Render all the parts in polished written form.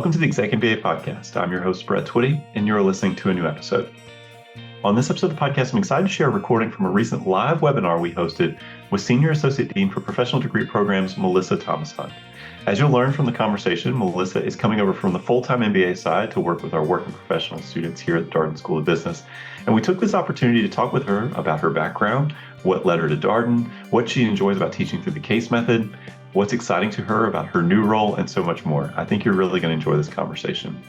Welcome to the ExecMBA podcast. I'm your host, Brett Twitty, and you're listening to a new episode. On this episode of the podcast, I'm excited to share a recording from a recent live webinar we hosted with Senior Associate Dean for Professional Degree Programs, Melissa Thomas Hunt. As you'll learn from the conversation, Melissa is coming over from the full-time MBA side to work with our working professional students here at the Darden School of Business. And we took this opportunity to talk with her about her background, what led her to Darden, what she enjoys about teaching through the case method, what's exciting to her about her new role, and so much more. I think you're really going to enjoy this conversation.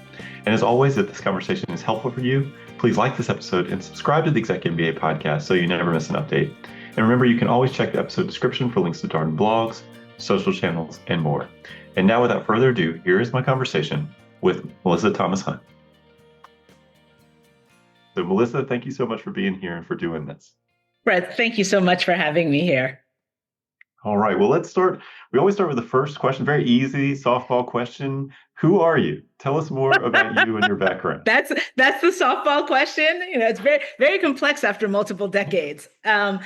And as always, if this conversation is helpful for you, please like this episode and subscribe to the ExecMBA podcast so you never miss an update. And remember, you can always check the episode description for links to Darden blogs, social channels, and more. And now, without further ado, here is my conversation with Melissa Thomas Hunt. So Melissa, thank you so much for being here and for doing this. Brett, thank you so much for having me here. All right, well, let's start. We always start with the first question, very easy softball question. Who are you? Tell us more about you and your background. That's the softball question. It's very, very complex after multiple decades. I'll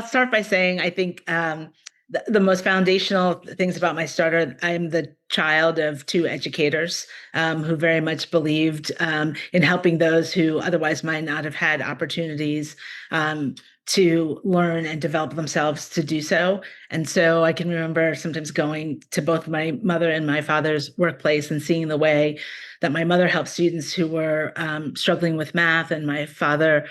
start by saying I think the most foundational things about my start are I'm the child of two educators who very much believed in helping those who otherwise might not have had opportunities to learn and develop themselves to do so. And so I can remember sometimes going to both my mother and my father's workplace and seeing the way that my mother helped students who were struggling with math, and my father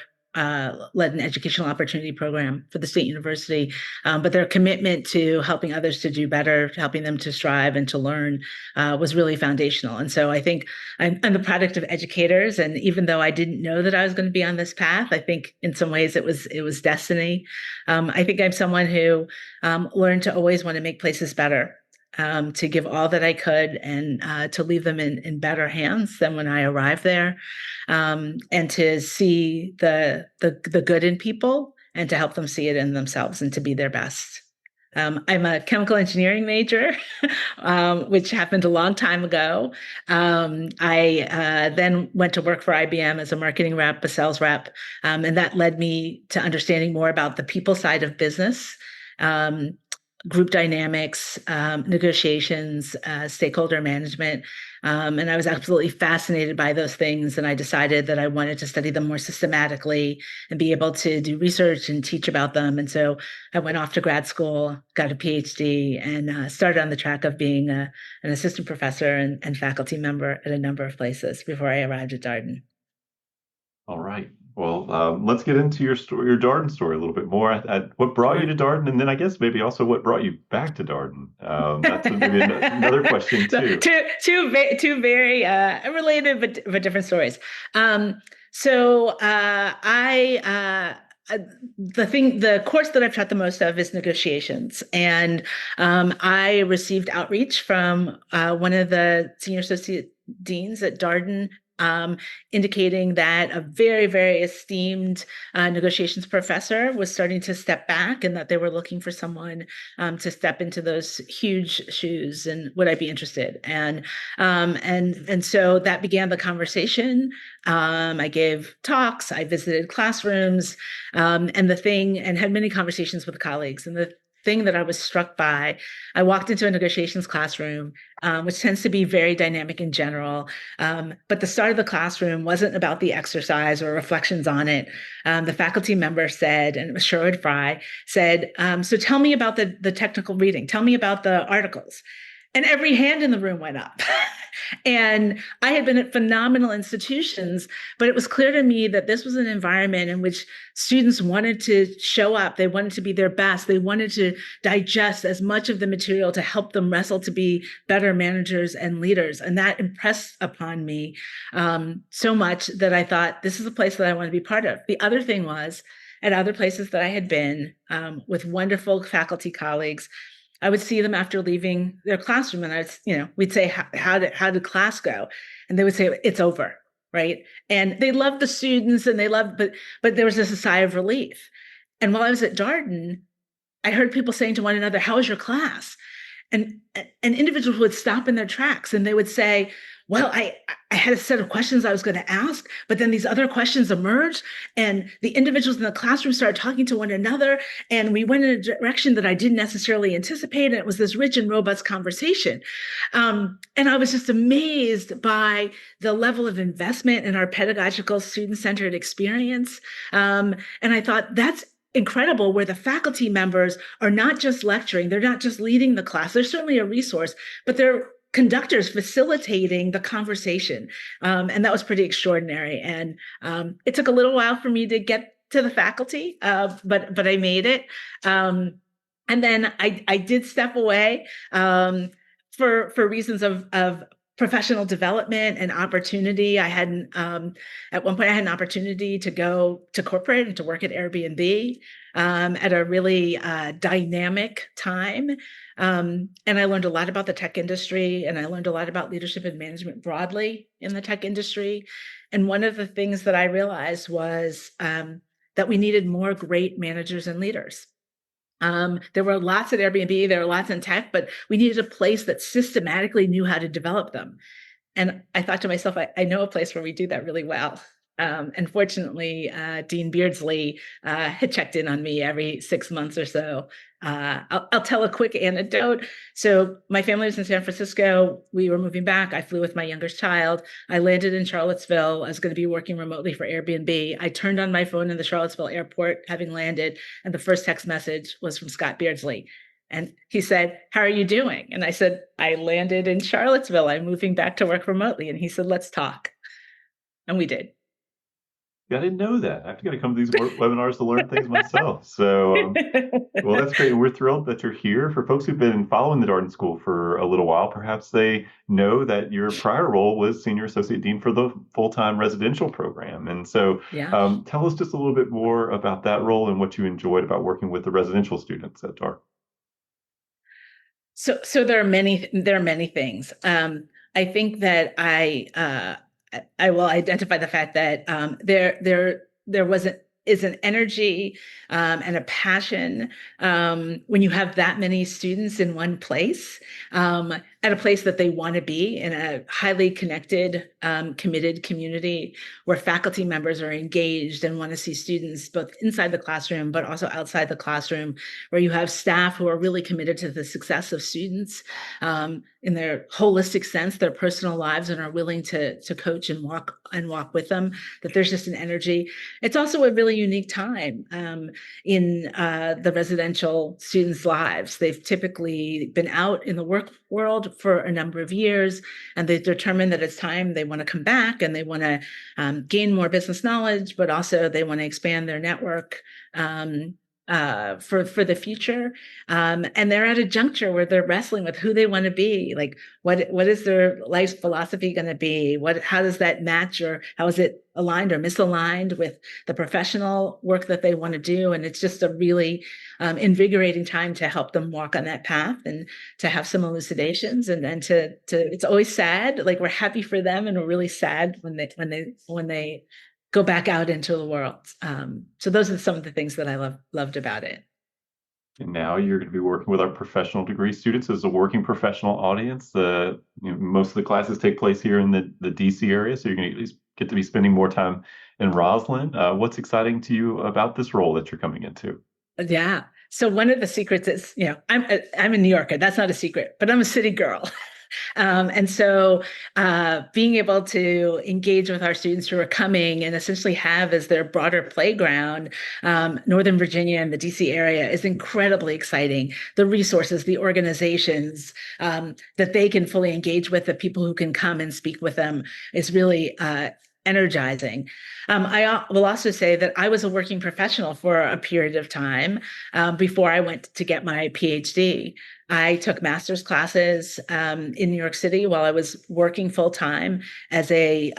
led an educational opportunity program for the state university. But their commitment to helping others to do better, helping them to strive and to learn was really foundational. And so I think I'm the product of educators. And even though I didn't know that I was going to be on this path, I think in some ways it was destiny. I think I'm someone who learned to always want to make places better. To give all that I could and to leave them in better hands than when I arrived there, and to see the good in people and to help them see it in themselves and to be their best. I'm a chemical engineering major, which happened a long time ago. I then went to work for IBM as a marketing rep, a sales rep, and that led me to understanding more about the people side of business. Group dynamics, negotiations, stakeholder management. And I was absolutely fascinated by those things. And I decided that I wanted to study them more systematically and be able to do research and teach about them. And so I went off to grad school, got a PhD, and started on the track of being an assistant professor and faculty member at a number of places before I arrived at Darden. All right. Well, let's get into your story, your Darden story a little bit more. What brought you to Darden, and then I guess maybe also what brought you back to Darden. That's maybe another question too. Two very related but different stories. The course that I've taught the most of is negotiations, and I received outreach from one of the senior associate deans at Darden. Indicating that a very, very esteemed negotiations professor was starting to step back and that they were looking for someone to step into those huge shoes, and would I be interested? And so that began the conversation. I gave talks, I visited classrooms, and had many conversations with colleagues. And the thing that I was struck by, I walked into a negotiations classroom, which tends to be very dynamic in general. But the start of the classroom wasn't about the exercise or reflections on it. The faculty member said, and it was Sherwood Fry, said, so tell me about the technical reading. Tell me about the articles. And every hand in the room went up. And I had been at phenomenal institutions, but it was clear to me that this was an environment in which students wanted to show up. They wanted to be their best. They wanted to digest as much of the material to help them wrestle to be better managers and leaders. And that impressed upon me so much that I thought, this is a place that I want to be part of. The other thing was, at other places that I had been with wonderful faculty colleagues, I would see them after leaving their classroom, and we'd say, how did class go? And they would say, it's over, right? And they loved the students and but there was this sigh of relief. And while I was at Darden, I heard people saying to one another, how was your class? And individuals would stop in their tracks and they would say, well, I had a set of questions I was going to ask, but then these other questions emerged, and the individuals in the classroom started talking to one another, and we went in a direction that I didn't necessarily anticipate, and it was this rich and robust conversation. And I was just amazed by the level of investment in our pedagogical student-centered experience. And I thought, that's incredible, where the faculty members are not just lecturing, they're not just leading the class, they're certainly a resource, but they're conductors facilitating the conversation. And that was pretty extraordinary. And it took a little while for me to get to the faculty, but I made it. And then I did step away for reasons of professional development and opportunity. I hadn't, at one point I had an opportunity to go to corporate and to work at Airbnb at a really dynamic time. And I learned a lot about the tech industry, and I learned a lot about leadership and management broadly in the tech industry. And one of the things that I realized was that we needed more great managers and leaders. There were lots at Airbnb, there were lots in tech, but we needed a place that systematically knew how to develop them. And I thought to myself, I know a place where we do that really well. And fortunately, Dean Beardsley had checked in on me every 6 months or so. I'll tell a quick anecdote. So my family was in San Francisco. We were moving back. I flew with my youngest child. I landed in Charlottesville. I was going to be working remotely for Airbnb. I turned on my phone in the Charlottesville airport, having landed, and the first text message was from Scott Beardsley. And he said, "How are you doing?" And I said, "I landed in Charlottesville. I'm moving back to work remotely." And he said, "Let's talk." And we did. Yeah, I didn't know that. I've got to come to these webinars to learn things myself. So, well, that's great. We're thrilled that you're here. For folks who've been following the Darden School for a little while, perhaps they know that your prior role was Senior Associate Dean for the full-time residential program. And so Yeah. tell us just a little bit more about that role and what you enjoyed about working with the residential students at Darden. So there are many things. I think that I will identify the fact that there is an energy and a passion when you have that many students in one place, at a place that they want to be, in a highly connected, committed community where faculty members are engaged and want to see students both inside the classroom, but also outside the classroom, where you have staff who are really committed to the success of students in their holistic sense, their personal lives, and are willing to coach and walk with them, that there's just an energy. It's also a really unique time in the residential students' lives. They've typically been out in the work world for a number of years, and they've determined that it's time they want to come back, and they want to gain more business knowledge, but also they want to expand their network for the future. And they're at a juncture where they're wrestling with who they want to be. Like, what is their life philosophy going to be? How does that match, or how is it aligned or misaligned with the professional work that they want to do? And it's just a really invigorating time to help them walk on that path and to have some elucidations, and to it's always sad. Like, we're happy for them, and we're really sad when they go back out into the world. So those are some of the things that I loved about it. And now you're going to be working with our professional degree students as a working professional audience. Most of the classes take place here in the DC area, so you're going to at least get to be spending more time in Roslyn. What's exciting to you about this role that you're coming into? Yeah. So one of the secrets is, I'm a New Yorker. That's not a secret, but I'm a city girl. And so being able to engage with our students who are coming and essentially have as their broader playground Northern Virginia and the DC area is incredibly exciting. The resources, the organizations that they can fully engage with, the people who can come and speak with them, is really energizing. I will also say that I was a working professional for a period of time before I went to get my PhD. I took master's classes in New York City while I was working full time as a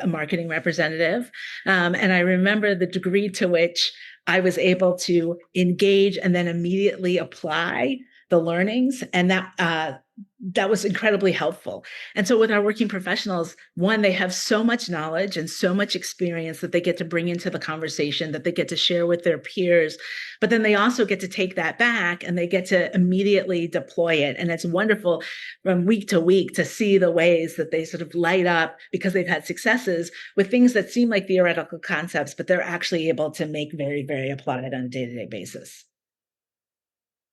marketing representative, and I remember the degree to which I was able to engage and then immediately apply the learnings, and that was incredibly helpful. And so with our working professionals, one, they have so much knowledge and so much experience that they get to bring into the conversation, that they get to share with their peers, but then they also get to take that back and they get to immediately deploy it. And it's wonderful from week to week to see the ways that they sort of light up because they've had successes with things that seem like theoretical concepts, but they're actually able to make very, very applied on a day-to-day basis.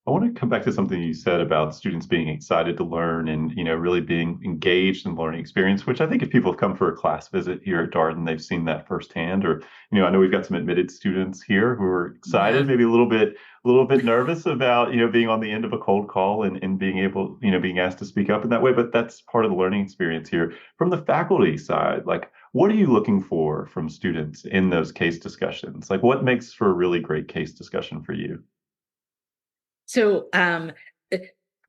I want to come back to something you said about students being excited to learn and, really being engaged in learning experience, which I think if people have come for a class visit here at Darden, they've seen that firsthand. Or, I know we've got some admitted students here who are excited, Yeah. maybe a little bit nervous about, being on the end of a cold call and being able, being asked to speak up in that way. But that's part of the learning experience here. From the faculty side, like, what are you looking for from students in those case discussions? Like, what makes for a really great case discussion for you? So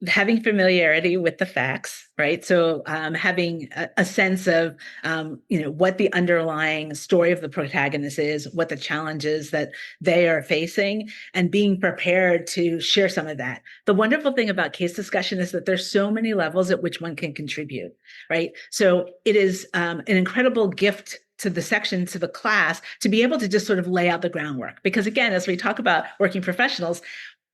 having familiarity with the facts, right? So having a sense of, what the underlying story of the protagonist is, what the challenges that they are facing, and being prepared to share some of that. The wonderful thing about case discussion is that there's so many levels at which one can contribute, right? So it is an incredible gift to the section, to the class, to be able to just sort of lay out the groundwork. Because again, as we talk about working professionals,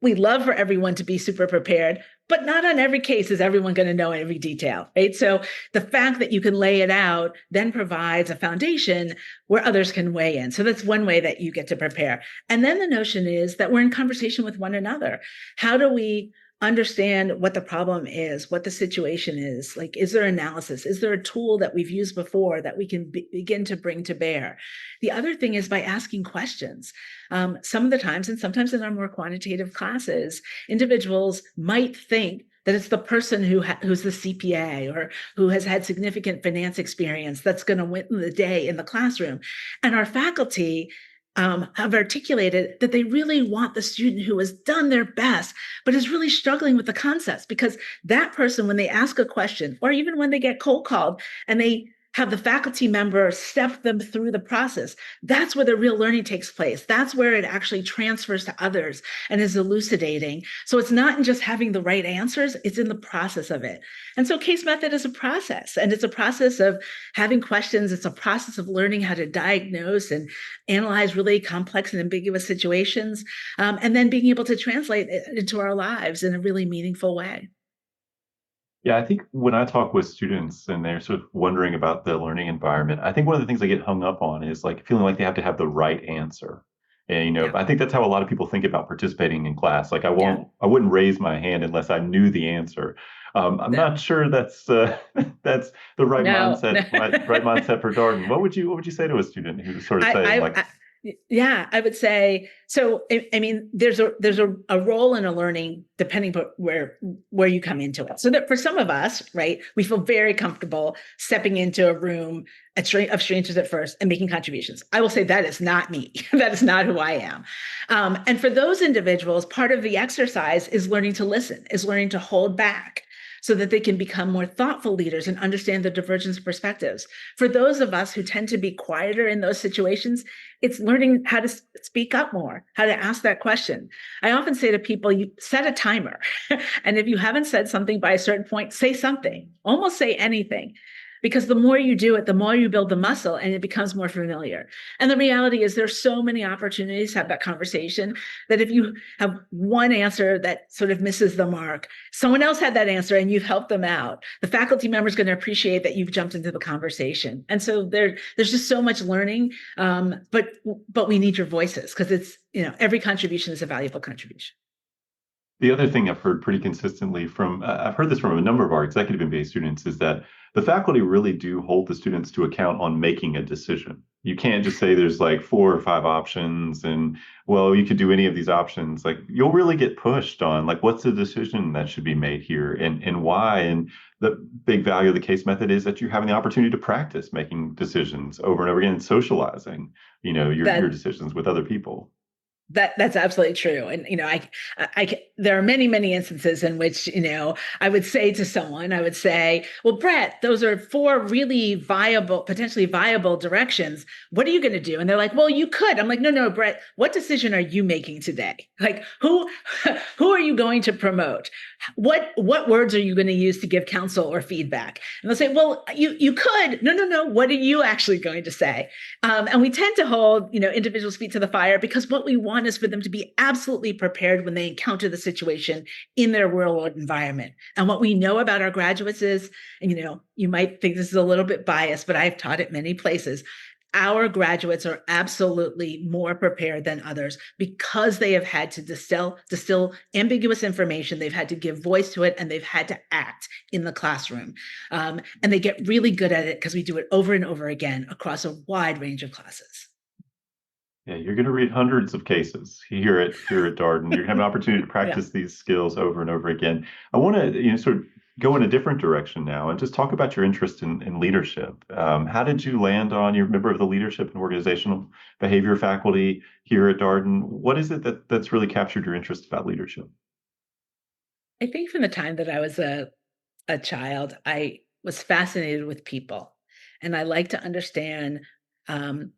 we love for everyone to be super prepared, but not on every case is everyone going to know every detail, right? So the fact that you can lay it out then provides a foundation where others can weigh in. So that's one way that you get to prepare. And then the notion is that we're in conversation with one another. How do we understand what the problem is, what the situation is? Like, is there analysis? Is there a tool that we've used before that we can begin to bring to bear? The other thing is by asking questions. Some of the times, and sometimes in our more quantitative classes, individuals might think that it's the person who's the CPA or who has had significant finance experience that's going to win the day in the classroom. And our faculty have articulated that they really want the student who has done their best, but is really struggling with the concepts, because that person, when they ask a question, or even when they get cold called and they have the faculty member step them through the process, that's where the real learning takes place. That's where it actually transfers to others and is elucidating. So it's not in just having the right answers, it's in the process of it. And so case method is a process, and it's a process of having questions. It's a process of learning how to diagnose and analyze really complex and ambiguous situations, and then being able to translate it into our lives in a really meaningful way. Yeah, I think when I talk with students and they're sort of wondering about the learning environment, I think one of the things they get hung up on is like feeling like they have to have the right answer. And Yeah. I think that's how a lot of people think about participating in class. Like Yeah. I wouldn't raise my hand unless I knew the answer. I'm No. not sure that's that's the right No. No. mindset, right mindset for Darden. What would you say to a student who's sort of saying I, like, I yeah, I would say so. I mean, there's a role in a learning depending on where you come into it. So that for some of us, right, we feel very comfortable stepping into a room of strangers at first and making contributions. I will say that is not me. That is not who I am. And for those individuals, part of the exercise is learning to listen, is learning to hold back, so that they can become more thoughtful leaders and understand the divergence of perspectives. For those of us who tend to be quieter in those situations, it's learning how to speak up more, how to ask that question. I often say to people, you set a timer. And if you haven't said something by a certain point, say something, almost say anything. Because the more you do it, the more you build the muscle and it becomes more familiar. And the reality is there's so many opportunities to have that conversation that if you have one answer that sort of misses the mark, someone else had that answer and you've helped them out. The faculty member is going to appreciate that you've jumped into the conversation. And so there's just so much learning, but we need your voices because it's, every contribution is a valuable contribution. the other thing I've heard pretty consistently from, I've heard this from a number of our executive MBA students, is that the faculty really do hold the students to account on making a decision. You can't just say there's like 4 or 5 options and, well, you could do any of these options. Like you'll really get pushed on like, what's the decision that should be made here and why? And the big value of the case method is that you're having the opportunity to practice making decisions over and over again, and socializing, your That decisions with other people. That's absolutely true. And, there are many, many instances in which, I would say to someone, I would say, well, Brett, those are four really viable, potentially viable directions. What are you going to do? And they're like, well, you could. I'm like, no, no, Brett, what decision are you making today? Like who are you going to promote? What words are you going to use to give counsel or feedback? And they'll say, well, you could. No, no, no. What are you actually going to say? And we tend to hold, individuals' feet to the fire because what we want is for them to be absolutely prepared when they encounter the situation in their real world environment. And what we know about our graduates is, and you might think this is a little bit biased, but I've taught at many places. Our graduates are absolutely more prepared than others because they have had to distill ambiguous information. They've had to give voice to it, and they've had to act in the classroom. And they get really good at it because we do it over and over again across a wide range of classes. Yeah, you're going to read hundreds of cases here at Darden. You're going to have an opportunity to Yeah. practice these skills over and over again. I want to, sort of go in a different direction now and just talk about your interest in leadership. How did you land on? You're a member of the leadership and organizational behavior faculty here at Darden. What is it that's really captured your interest about leadership? I think from the time that I was a child, I was fascinated with people, and I like to understand um,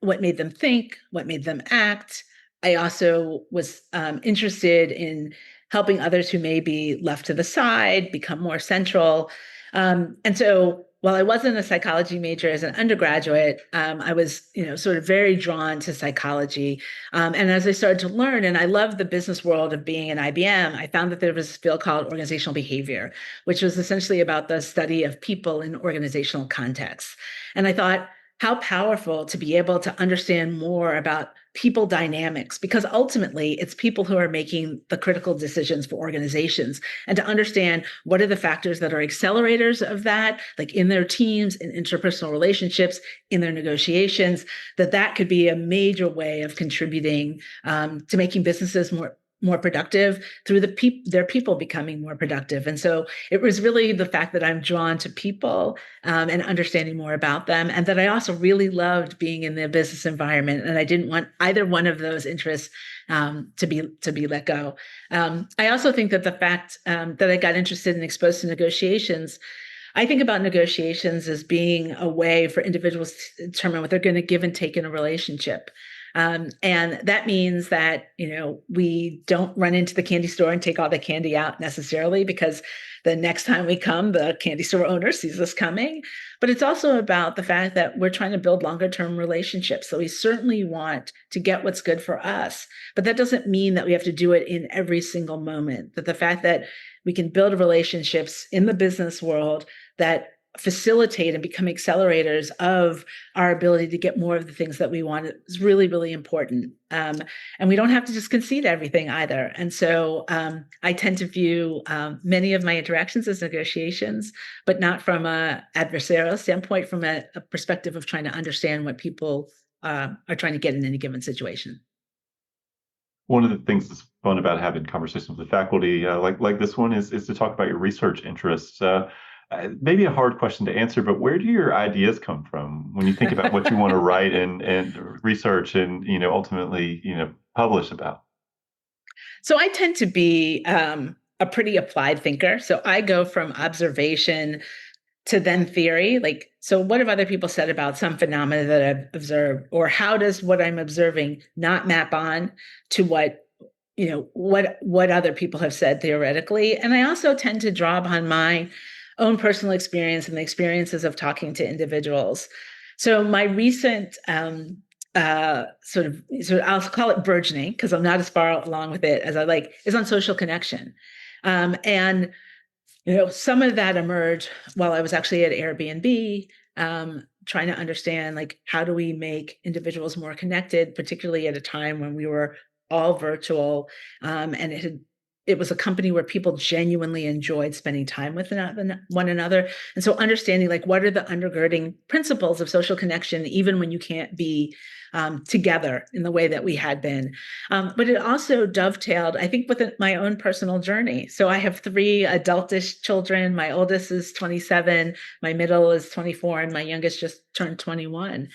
what made them think, what made them act. I also was interested in helping others who may be left to the side become more central. And so while I wasn't a psychology major as an undergraduate, I was, sort of very drawn to psychology. And as I started to learn, and I loved the business world of being an IBM, I found that there was a field called organizational behavior, which was essentially about the study of people in organizational contexts. And I thought, how powerful to be able to understand more about people dynamics, because ultimately it's people who are making the critical decisions for organizations, and to understand what are the factors that are accelerators of that, like in their teams, in interpersonal relationships, in their negotiations, that could be a major way of contributing to making businesses more productive through their people becoming more productive. And so it was really the fact that I'm drawn to people and understanding more about them, and that I also really loved being in the business environment, and I didn't want either one of those interests to be let go. I also think that the fact that I got interested and exposed to negotiations. I think about negotiations as being a way for individuals to determine what they're going to give and take in a relationship. And that means that, we don't run into the candy store and take all the candy out necessarily, because the next time we come, the candy store owner sees us coming. But it's also about the fact that we're trying to build longer term relationships. So we certainly want to get what's good for us. But that doesn't mean that we have to do it in every single moment. That the fact that we can build relationships in the business world that facilitate and become accelerators of our ability to get more of the things that we want is really, really important. And we don't have to just concede everything either. And so I tend to view many of my interactions as negotiations, but not from an adversarial standpoint, from a perspective of trying to understand what people are trying to get in any given situation. One of the things that's fun about having conversations with faculty like this one is to talk about your research interests. Maybe a hard question to answer, but where do your ideas come from when you think about what you want to write and research and ultimately publish about? So I tend to be a pretty applied thinker. So I go from observation to then theory. Like, so what have other people said about some phenomena that I've observed, or how does what I'm observing not map on to what other people have said theoretically? And I also tend to draw upon my own personal experience and the experiences of talking to individuals. So my recent sort of I'll call it burgeoning, because I'm not as far along with it as I like, is on social connection. And some of that emerged while I was actually at Airbnb, trying to understand, like, how do we make individuals more connected, particularly at a time when we were all virtual, and it had it was a company where people genuinely enjoyed spending time with one another. And so understanding like what are the undergirding principles of social connection, even when you can't be together in the way that we had been. But it also dovetailed, I think, with my own personal journey. So I have three adultish children. My oldest is 27, my middle is 24, and my youngest just turned 21.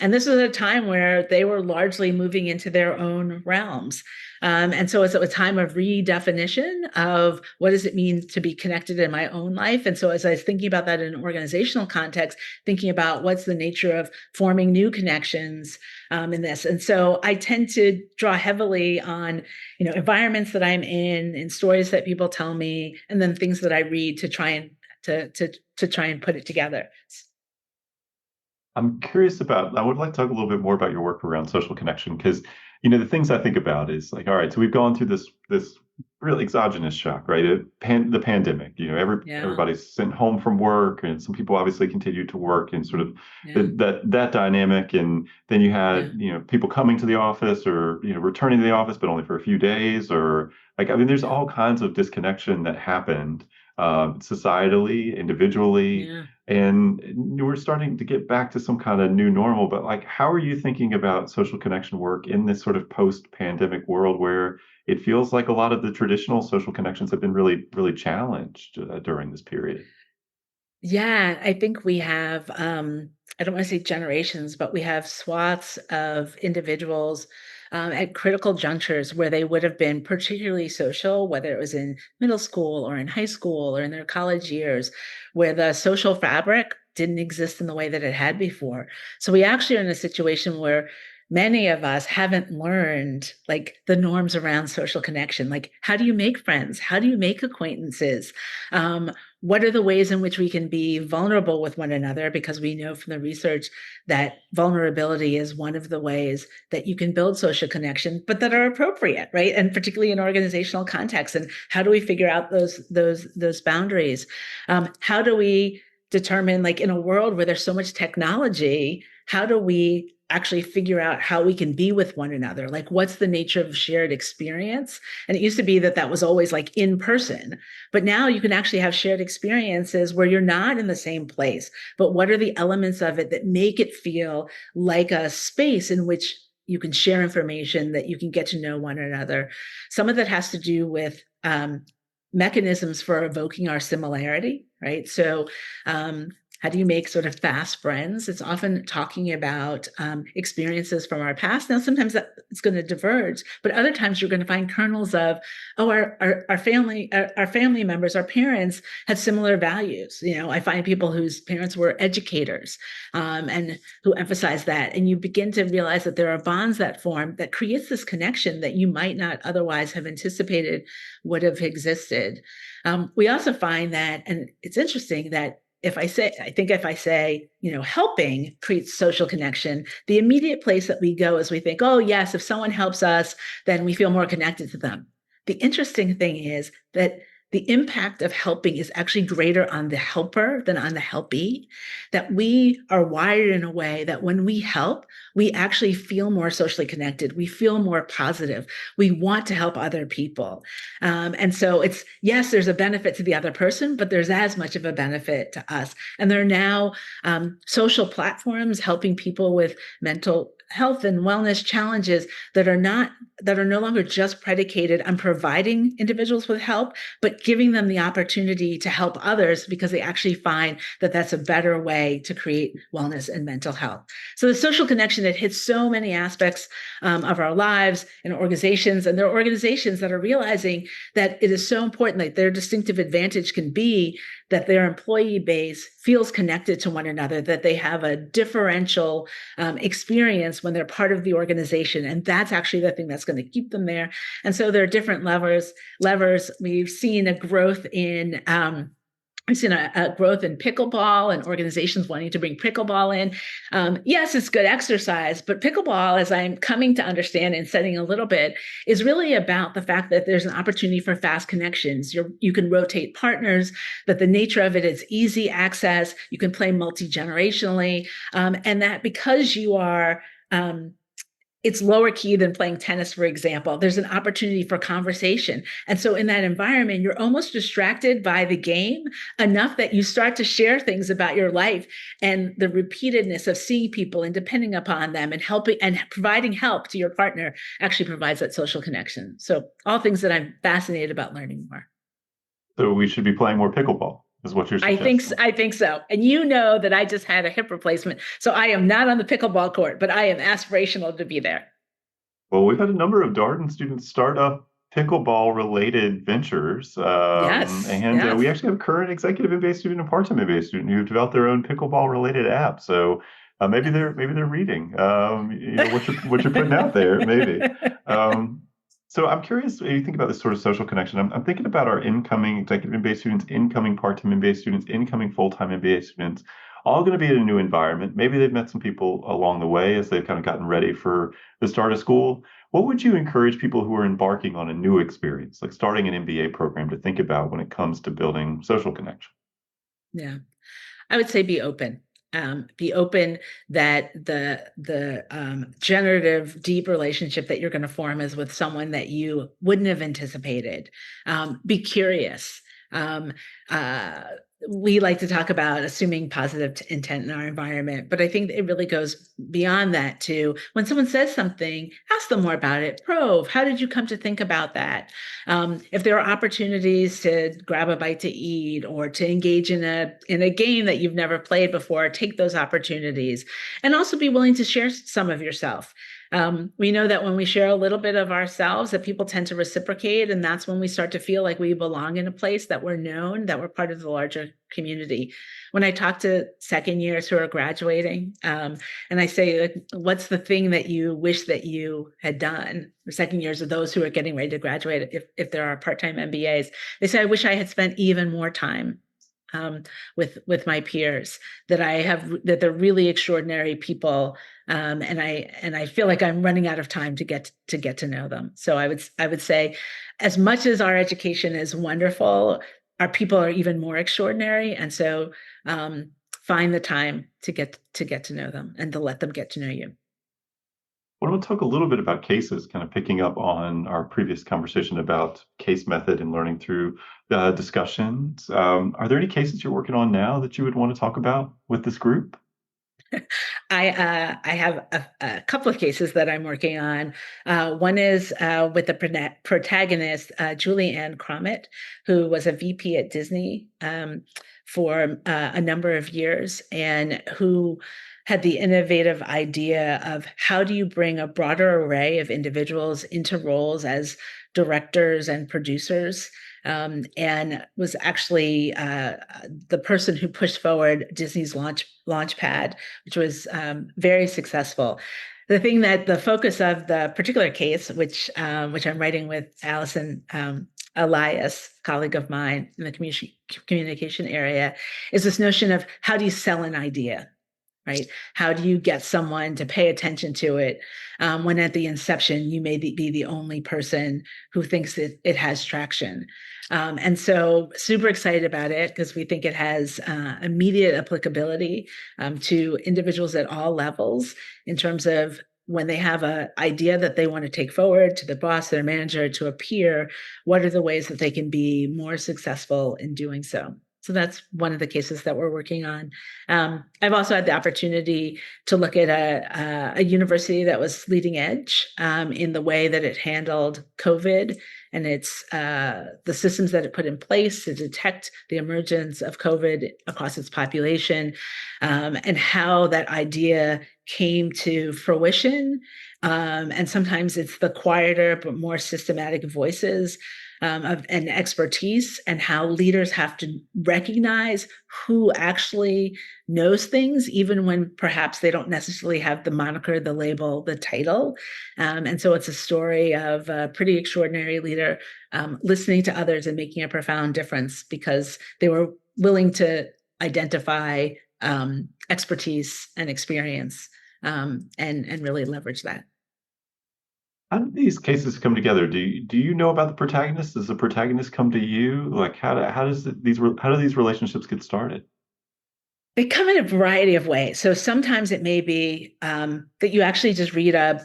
And this was a time where they were largely moving into their own realms. And so it's a time of redefinition of what does it mean to be connected in my own life. And so as I was thinking about that in an organizational context, thinking about what's the nature of forming new connections in this. And so I tend to draw heavily on, environments that I'm in and stories that people tell me, and then things that I read to try and to try and put it together. I'm curious I would like to talk a little bit more about your work around social connection because, the things I think about is like, all right, so we've gone through this real exogenous shock, right? The pandemic, Yeah, everybody's sent home from work, and some people obviously continued to work, and sort of yeah, that dynamic. And then you yeah, had, people coming to the office or, returning to the office, but only for a few days, or like, I mean, there's yeah, all kinds of disconnection that happened societally, individually. yeah. And we're starting to get back to some kind of new normal, but like, how are you thinking about social connection work in this sort of post-pandemic world where it feels like a lot of the traditional social connections have been really, really challenged during this period? Yeah, I think we have, I don't want to say generations, but we have swaths of individuals at critical junctures where they would have been particularly social, whether it was in middle school or in high school or in their college years, where the social fabric didn't exist in the way that it had before. So we actually are in a situation where many of us haven't learned like the norms around social connection. Like, how do you make friends? How do you make acquaintances? What are the ways in which we can be vulnerable with one another? Because we know from the research that vulnerability is one of the ways that you can build social connection, but that are appropriate, right? And particularly in organizational contexts. And how do we figure out those boundaries? How do we determine, like in a world where there's so much technology, how do we actually figure out how we can be with one another? Like, what's the nature of shared experience? And it used to be that was always like in person, but now you can actually have shared experiences where you're not in the same place. But what are the elements of it that make it feel like a space in which you can share information, that you can get to know one another? Some of that has to do with mechanisms for evoking our similarity, right? So, how do you make sort of fast friends? It's often talking about experiences from our past. Now, sometimes it's going to diverge, but other times you're going to find kernels of, oh, our family members, our parents had similar values. I find people whose parents were educators and who emphasize that, and you begin to realize that there are bonds that form that creates this connection that you might not otherwise have anticipated would have existed. We also find that, and it's interesting that if I say, helping creates social connection, the immediate place that we go is we think, oh, yes, if someone helps us, then we feel more connected to them. The interesting thing is that the impact of helping is actually greater on the helper than on the helpee, that we are wired in a way that when we help, we actually feel more socially connected. We feel more positive. We want to help other people. And so yes, there's a benefit to the other person, but there's as much of a benefit to us. And there are now social platforms helping people with mental health and wellness challenges that are no longer just predicated on providing individuals with help, but giving them the opportunity to help others because they actually find that that's a better way to create wellness and mental health. So the social connection, it hits so many aspects of our lives and organizations, and there are organizations that are realizing that it is so important, that their distinctive advantage can be that their employee base feels connected to one another, that they have a differential experience when they're part of the organization. And that's actually the thing that's going to keep them there. And so there are different levers. We've seen a growth in pickleball and organizations wanting to bring pickleball in. Yes, it's good exercise, but pickleball, as I'm coming to understand and studying a little bit, is really about the fact that there's an opportunity for fast connections. You can rotate partners, that the nature of it is easy access. You can play multi-generationally, and that because you are it's lower key than playing tennis, for example. There's an opportunity for conversation. And so in that environment, you're almost distracted by the game enough that you start to share things about your life, and the repeatedness of seeing people and depending upon them and helping and providing help to your partner actually provides that social connection. So all things that I'm fascinated about learning more. So we should be playing more pickleball, is what you're suggesting. I think so. And you know that I just had a hip replacement. So I am not on the pickleball court, but I am aspirational to be there. Well, we've had a number of Darden students start up pickleball related ventures. Yes, And we yes. actually have a current executive MBA student and part-time MBA student who developed their own pickleball related app. So maybe they're reading, what you're putting out there, maybe. Um, so I'm curious, when you think about this sort of social connection, I'm thinking about our incoming executive MBA students, incoming part-time MBA students, incoming full-time MBA students, all going to be in a new environment. Maybe they've met some people along the way as they've kind of gotten ready for the start of school. What would you encourage people who are embarking on a new experience, like starting an MBA program, to think about when it comes to building social connection? Yeah. I would say be open. Be open that the generative, deep relationship that you're going to form is with someone that you wouldn't have anticipated. Be curious. Um, uh, we like to talk about assuming positive intent in our environment, but I think it really goes beyond that to when someone says something, ask them more about it. Probe, how did you come to think about that? If there are opportunities to grab a bite to eat or to engage in a game that you've never played before, take those opportunities, and also be willing to share some of yourself. We know that when we share a little bit of ourselves, that people tend to reciprocate, and that's when we start to feel like we belong in a place, that we're known, that we're part of the larger community. When I talk to second years who are graduating, and I say, like, what's the thing that you wish that you had done? Or second years of those who are getting ready to graduate, if there are part-time MBAs, they say, I wish I had spent even more time with my peers, that they're really extraordinary people, and I feel like I'm running out of time to get to know them. So I would say, as much as our education is wonderful, our people are even more extraordinary, and so find the time to get to know them and to let them get to know you. I want to talk a little bit about cases, kind of picking up on our previous conversation about case method and learning through discussions. Are there any cases you're working on now that you would want to talk about with this group? I have a couple of cases that I'm working on. One is with the protagonist, Julie Ann Cromit, who was a VP at Disney for a number of years, and who had the innovative idea of how do you bring a broader array of individuals into roles as directors and producers, and was actually the person who pushed forward Disney's Launchpad, which was very successful. The focus of the particular case, which I'm writing with Allison Elias, colleague of mine in the communication area, is this notion of how do you sell an idea, right? How do you get someone to pay attention to it when at the inception you may be the only person who thinks it has traction? And so super excited about it because we think it has immediate applicability to individuals at all levels in terms of when they have an idea that they want to take forward to the boss, their manager, to a peer, what are the ways that they can be more successful in doing so? So that's one of the cases that we're working on. I've also had the opportunity to look at a university that was leading edge in the way that it handled COVID and the systems that it put in place to detect the emergence of COVID across its population, and how that idea came to fruition. And sometimes it's the quieter but more systematic voices and expertise, and how leaders have to recognize who actually knows things, even when perhaps they don't necessarily have the moniker, the label, the title. And so it's a story of a pretty extraordinary leader listening to others and making a profound difference because they were willing to identify expertise and experience, and really leverage that. How do these cases come together? Do you know about the protagonist? Does the protagonist come to you? Like how do these relationships get started? They come in a variety of ways. So sometimes it may be that you actually just read a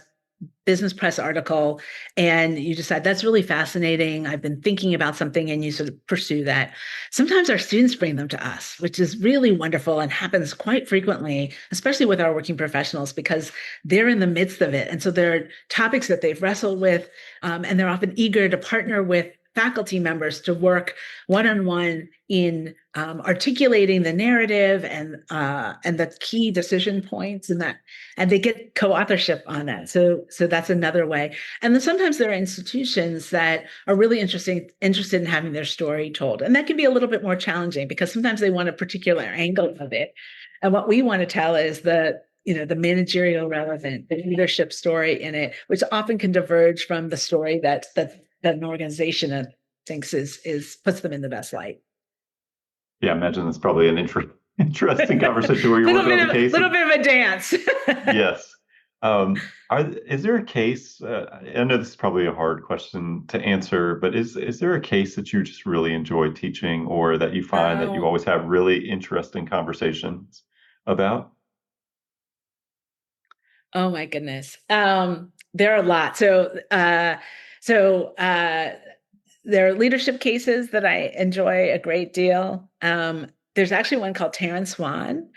business press article and you decide that's really fascinating. I've been thinking about something and you sort of pursue that. Sometimes our students bring them to us, which is really wonderful and happens quite frequently, especially with our working professionals, because they're in the midst of it. And so there are topics that they've wrestled with, and they're often eager to partner with faculty members to work one-on-one in articulating the narrative and the key decision points and that, and they get co-authorship on that. So that's another way. And then sometimes there are institutions that are really interested in having their story told, and that can be a little bit more challenging because sometimes they want a particular angle of it, and what we want to tell is the managerial relevant, the leadership story in it, which often can diverge from the story that an organization thinks is puts them in the best light. Yeah, I imagine that's probably an interesting conversation where you're working on the case. Little bit of a dance. Yes. Is there a case? I know this is probably a hard question to answer, but is there a case that you just really enjoy teaching, or that you find that you always have really interesting conversations about? Oh my goodness. There are a lot. There are leadership cases that I enjoy a great deal. There's actually one called Terrence Swan.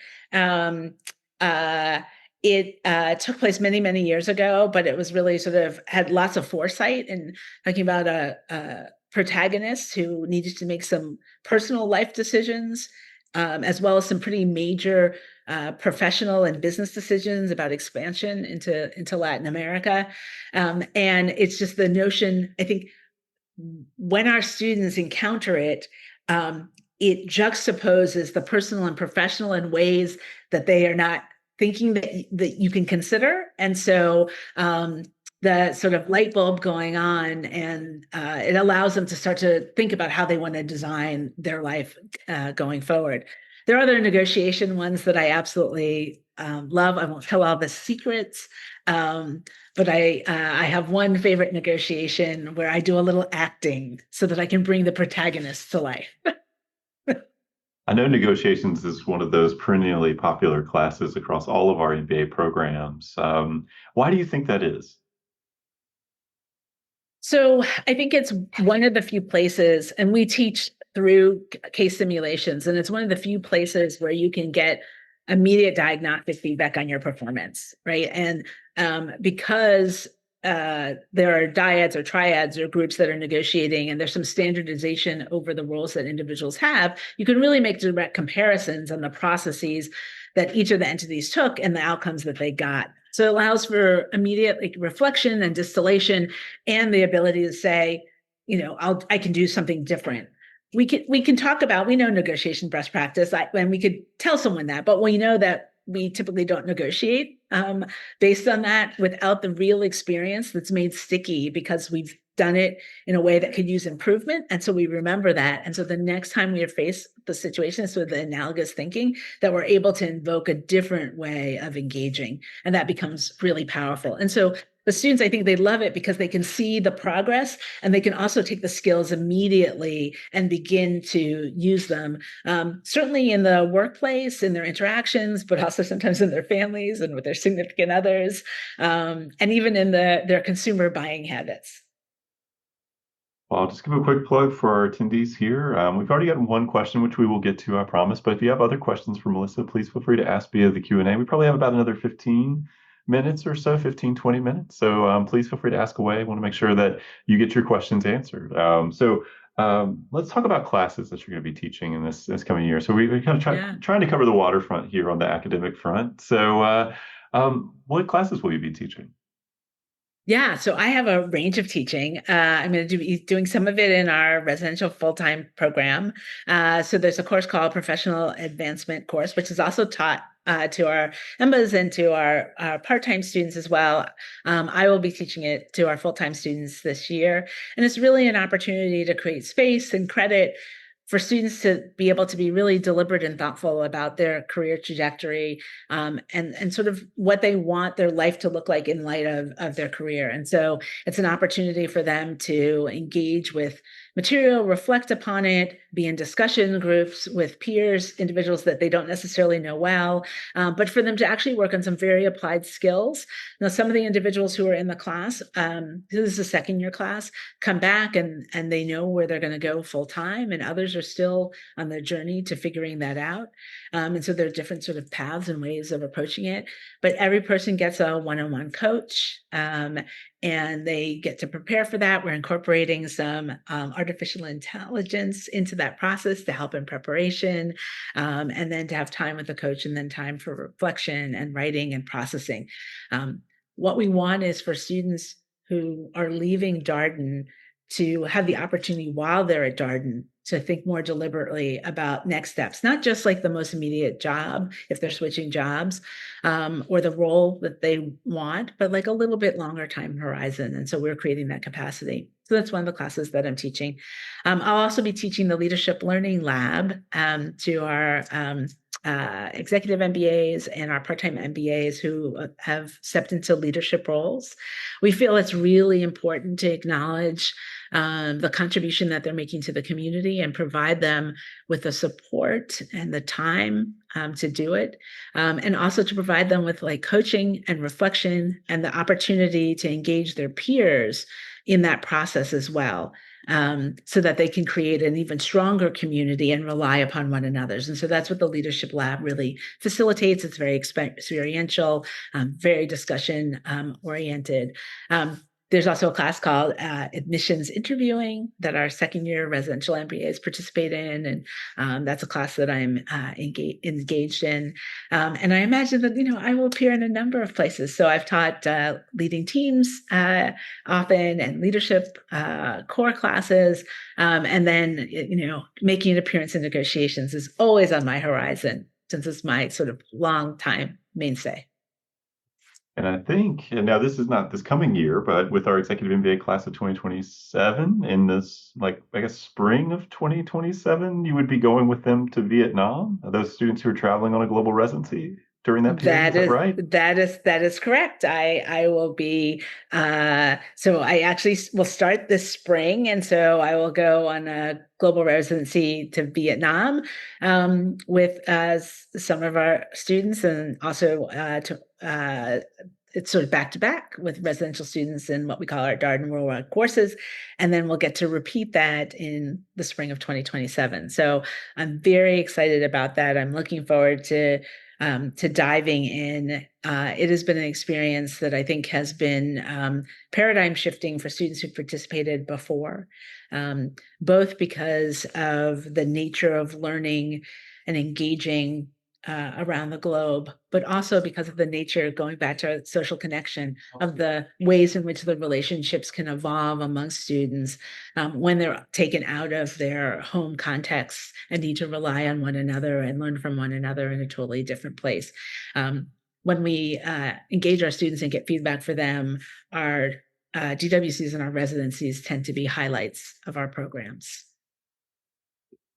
It took place many, many years ago, but it was really sort of had lots of foresight in talking about a protagonist who needed to make some personal life decisions, as well as some pretty major professional and business decisions about expansion into Latin America. And it's just the notion, I think, when our students encounter it, it juxtaposes the personal and professional in ways that they are not thinking that you can consider. And so the sort of light bulb going on, and it allows them to start to think about how they want to design their life going forward. There are other negotiation ones that I absolutely love. I won't tell all the secrets, but I have one favorite negotiation where I do a little acting so that I can bring the protagonist to life. I know negotiations is one of those perennially popular classes across all of our MBA programs. Why do you think that is? So I think it's one of the few places, and we teach through case simulations, and it's one of the few places where you can get immediate diagnostic feedback on your performance, right? And because there are dyads or triads or groups that are negotiating, and there's some standardization over the roles that individuals have, you can really make direct comparisons on the processes that each of the entities took and the outcomes that they got. So it allows for immediate reflection and distillation, and the ability to say, I can do something different. We can talk about, we know negotiation best practice, and we could tell someone that, but we know that we typically don't negotiate based on that without the real experience that's made sticky because we've done it in a way that could use improvement. And so we remember that. And so the next time we are faced with the situation, so the analogous thinking, that we're able to invoke a different way of engaging. And that becomes really powerful. And so the students, I think they love it because they can see the progress, and they can also take the skills immediately and begin to use them, certainly in the workplace, in their interactions, but also sometimes in their families and with their significant others, and even in their consumer buying habits. Well, I'll just give a quick plug for our attendees here. We've already gotten one question, which we will get to, I promise. But if you have other questions for Melissa, please feel free to ask via the Q&A. We probably have about another 15 minutes or so, 15, 20 minutes. So please feel free to ask away. I want to make sure that you get your questions answered. Let's talk about classes that you're going to be teaching in this coming year. So we kind of trying to cover the waterfront here on the academic front. So what classes will you be teaching? Yeah, so I have a range of teaching. I'm going to be doing some of it in our residential full-time program. So there's a course called Professional Advancement Course, which is also taught to our EMBAs and to our part-time students as well. I will be teaching it to our full-time students this year. And it's really an opportunity to create space and credit for students to be able to be really deliberate and thoughtful about their career trajectory, and sort of what they want their life to look like in light of their career. And so it's an opportunity for them to engage with material, reflect upon it, be in discussion groups with peers, individuals that they don't necessarily know well, but for them to actually work on some very applied skills. Now, some of the individuals who are in the class, this is a second year class, come back and they know where they're going to go full time, and others are still on their journey to figuring that out. And so there are different sort of paths and ways of approaching it, but every person gets a one-on-one coach, and they get to prepare for that. We're incorporating some artificial intelligence into that process to help in preparation, and then to have time with the coach, and then time for reflection and writing and processing. What we want is for students who are leaving Darden to have the opportunity while they're at Darden to think more deliberately about next steps, not just like the most immediate job, if they're switching jobs, or the role that they want, but like a little bit longer time horizon. And so we're creating that capacity. So that's one of the classes that I'm teaching. I'll also be teaching the Leadership Learning Lab to our executive MBAs and our part-time MBAs who have stepped into leadership roles. We feel it's really important to acknowledge the contribution that they're making to the community and provide them with the support and the time to do it, and also to provide them with like coaching and reflection and the opportunity to engage their peers in that process as well, so that they can create an even stronger community and rely upon one another's. And so that's what the Leadership Lab really facilitates. It's very experiential, very discussion oriented. There's also a class called Admissions Interviewing that our second year residential MBAs participate in. And that's a class that I'm engaged in. And I imagine that, I will appear in a number of places. So I've taught leading teams often, and leadership core classes. And then, making an appearance in negotiations is always on my horizon, since it's my sort of long time mainstay. And I think, and now this is not this coming year, but with our executive MBA class of 2027, in this, like, I guess, spring of 2027, you would be going with them to Vietnam. Are those students who are traveling on a global residency during that period? Is that right? That is correct. I will be, so I actually will start this spring. And so I will go on a global residency to Vietnam with some of our students, and also it's sort of back to back with residential students in what we call our Darden Worldwide courses. And then we'll get to repeat that in the spring of 2027. So I'm very excited about that. I'm looking forward to diving in. It has been an experience that I think has been paradigm shifting for students who participated before, both because of the nature of learning and engaging around the globe, but also because of the nature, going back to social connection, of the ways in which the relationships can evolve among students when they're taken out of their home contexts and need to rely on one another and learn from one another in a totally different place. When we engage our students and get feedback for them, our DWCs and our residencies tend to be highlights of our programs.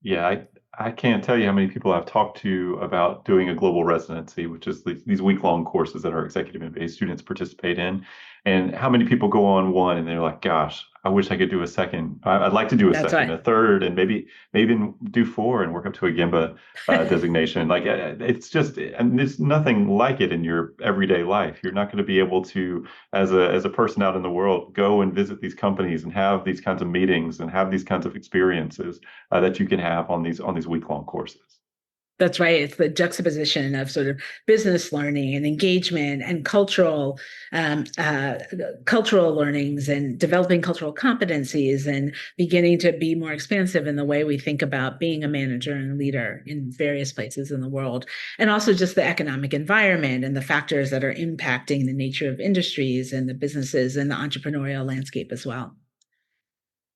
Yeah, I can't tell you how many people I've talked to about doing a global residency, which is these week-long courses that our executive MBA students participate in, and how many people go on one and they're like, gosh, I wish I could do a second. I'd like to do a That's second, right. a third, and maybe even do four and work up to a GEMBA designation. Like, it's just, and there's nothing like it in your everyday life. You're not going to be able to, as a person out in the world, go and visit these companies and have these kinds of meetings and have these kinds of experiences that you can have on these week-long courses. That's right. It's the juxtaposition of sort of business learning and engagement and cultural learnings, and developing cultural competencies, and beginning to be more expansive in the way we think about being a manager and leader in various places in the world. And also just the economic environment and the factors that are impacting the nature of industries and the businesses and the entrepreneurial landscape as well.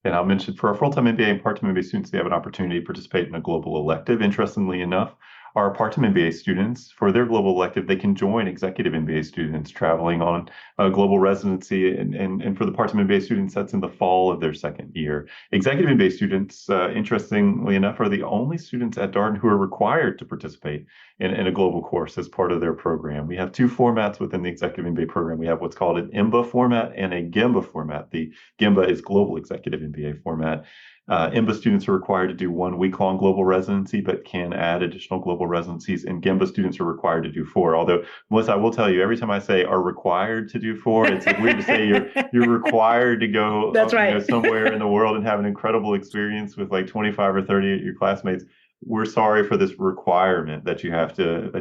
And I'll mention, for our full-time MBA and part-time MBA students, they have an opportunity to participate in a global elective. Interestingly enough, our part-time MBA students, for their global elective, they can join executive MBA students traveling on a global residency. And for the part-time MBA students, that's in the fall of their second year. Executive MBA students, interestingly enough, are the only students at Darden who are required to participate in a global course as part of their program. We have two formats within the Executive MBA program. We have what's called an EMBA format and a GEMBA format. The GEMBA is Global Executive MBA format. EMBA students are required to do 1 week-long global residency, but can add additional global residencies. And GEMBA students are required to do 4. Although, Melissa, I will tell you, every time I say are required to do 4, it's like weird to say you're required to go, That's right. somewhere in the world and have an incredible experience with like 25 or 30 of your classmates. We're sorry for this requirement that you have to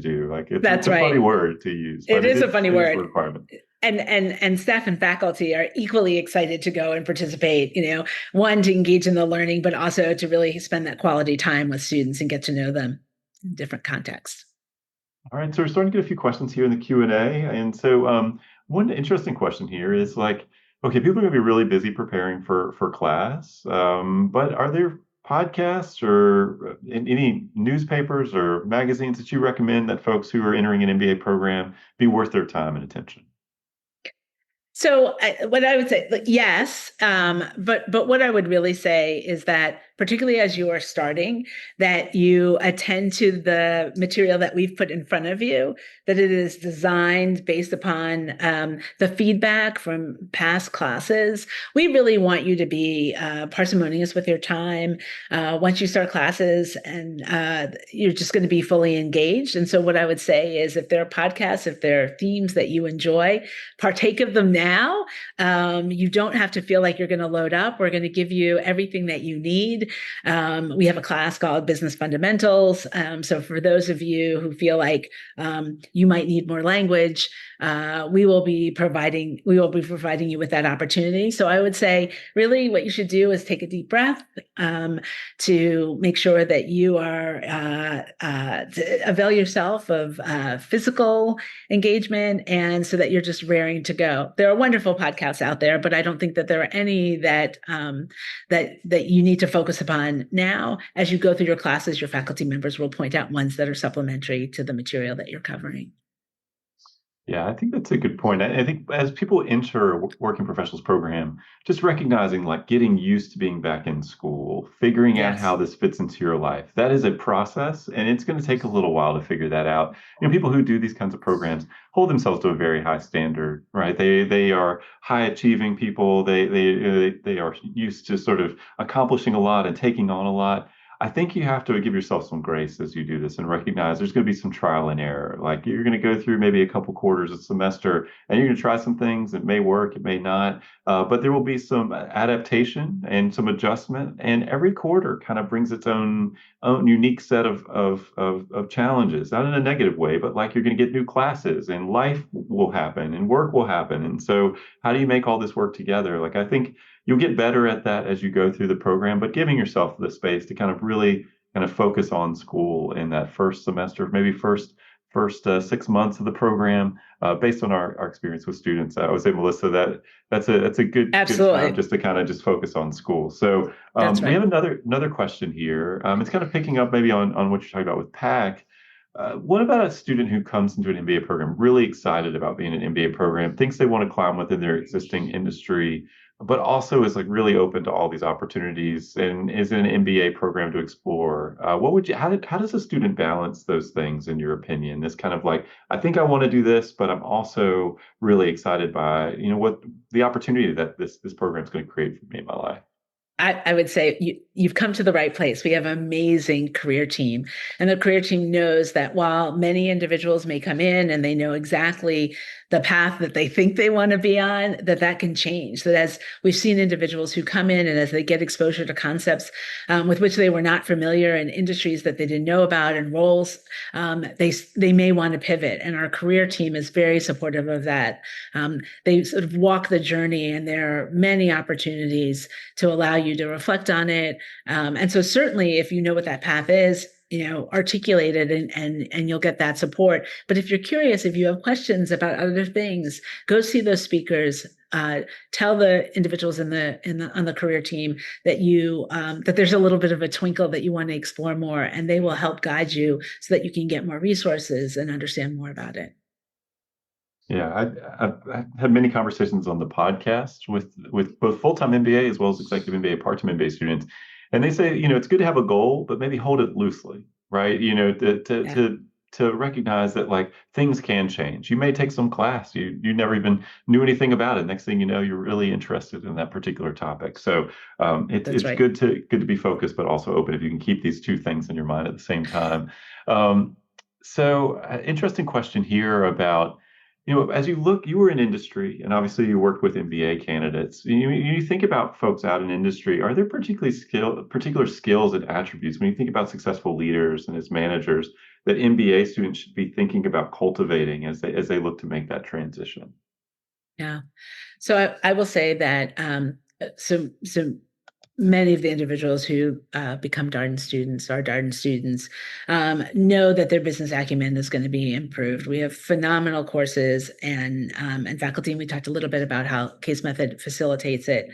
do. Like it's a funny word to use. But it is a funny word. It is a requirement. And staff and faculty are equally excited to go and participate, one, to engage in the learning, but also to really spend that quality time with students and get to know them in different contexts. All right, so we're starting to get a few questions here in the Q&A. And so one interesting question here is like, okay, people are going to be really busy preparing for class, but are there podcasts or any newspapers or magazines that you recommend that folks who are entering an MBA program be worth their time and attention? So what I would say, yes, but what I would really say is that, particularly as you are starting, that you attend to the material that we've put in front of you, that it is designed based upon the feedback from past classes. We really want you to be parsimonious with your time once you start classes, and you're just going to be fully engaged. And so what I would say is, if there are podcasts, if there are themes that you enjoy, partake of them now. You don't have to feel like you're going to load up. We're going to give you everything that you need. We have a class called Business Fundamentals. So for those of you who feel like you might need more language, we will be providing you with that opportunity. So I would say, really, what you should do is take a deep breath to make sure that you are avail yourself of physical engagement, and so that you're just raring to go. There are wonderful podcasts out there, but I don't think that there are any that you need to focus upon now. As you go through your classes, your faculty members will point out ones that are supplementary to the material that you're covering. Yeah, I think that's a good point. I think as people enter a working professionals program, just recognizing like getting used to being back in school, figuring out how this fits into your life. That is a process, and it's going to take a little while to figure that out. People who do these kinds of programs hold themselves to a very high standard, right? They are high achieving people. They are used to sort of accomplishing a lot and taking on a lot. I think you have to give yourself some grace as you do this and recognize there's going to be some trial and error. Like you're going to go through maybe a couple quarters of semester and you're going to try some things. It may work, it may not, but there will be some adaptation and some adjustment. And every quarter kind of brings its own unique set of challenges, not in a negative way, but like you're going to get new classes and life will happen and work will happen. And so how do you make all this work together? Like, I think you'll get better at that as you go through the program, but giving yourself the space to kind of really kind of focus on school in that first semester, maybe first 6 months of the program, based on our experience with students. I would say, Melissa, that's a good time just to kind of just focus on school. So we have another question here. It's kind of picking up maybe on what you're talking about with PAC. What about a student who comes into an MBA program really excited about being in an MBA program, thinks they want to climb within their existing industry, but also is like really open to all these opportunities and is in an MBA program to explore? How does a student balance those things in your opinion? This kind of like, I think I want to do this, but I'm also really excited by, what the opportunity that this program is going to create for me in my life. I would say you've come to the right place. We have an amazing career team, and the career team knows that while many individuals may come in and they know exactly the path that they think they want to be on, that can change. That as we've seen individuals who come in and as they get exposure to concepts with which they were not familiar, and industries that they didn't know about, and roles, they may want to pivot. And our career team is very supportive of that. They sort of walk the journey, and there are many opportunities to allow you to reflect on it. And so certainly if you know what that path is, articulate it and you'll get that support. But if you're curious, if you have questions about other things, go see those speakers, tell the individuals on the career team that that there's a little bit of a twinkle that you want to explore more, and they will help guide you so that you can get more resources and understand more about it. Yeah, I've had many conversations on the podcast with both full-time MBA as well as executive MBA, part-time MBA students, and they say, it's good to have a goal, but maybe hold it loosely, right? Yeah, To recognize that like things can change. You may take some class you never even knew anything about it. Next thing you know, you're really interested in that particular topic. So that's it's right. good to be focused, but also open if you can keep these two things in your mind at the same time. Um, Interesting question here about as you were in industry and obviously you worked with MBA candidates. You think about folks out in industry. Are there particular skills and attributes when you think about successful leaders and as managers that MBA students should be thinking about cultivating as they look to make that transition? Yeah. So I will say that so many of the individuals who become Darden students are Darden students know that their business acumen is going to be improved. We have phenomenal courses and faculty, and we talked a little bit about how case method facilitates it.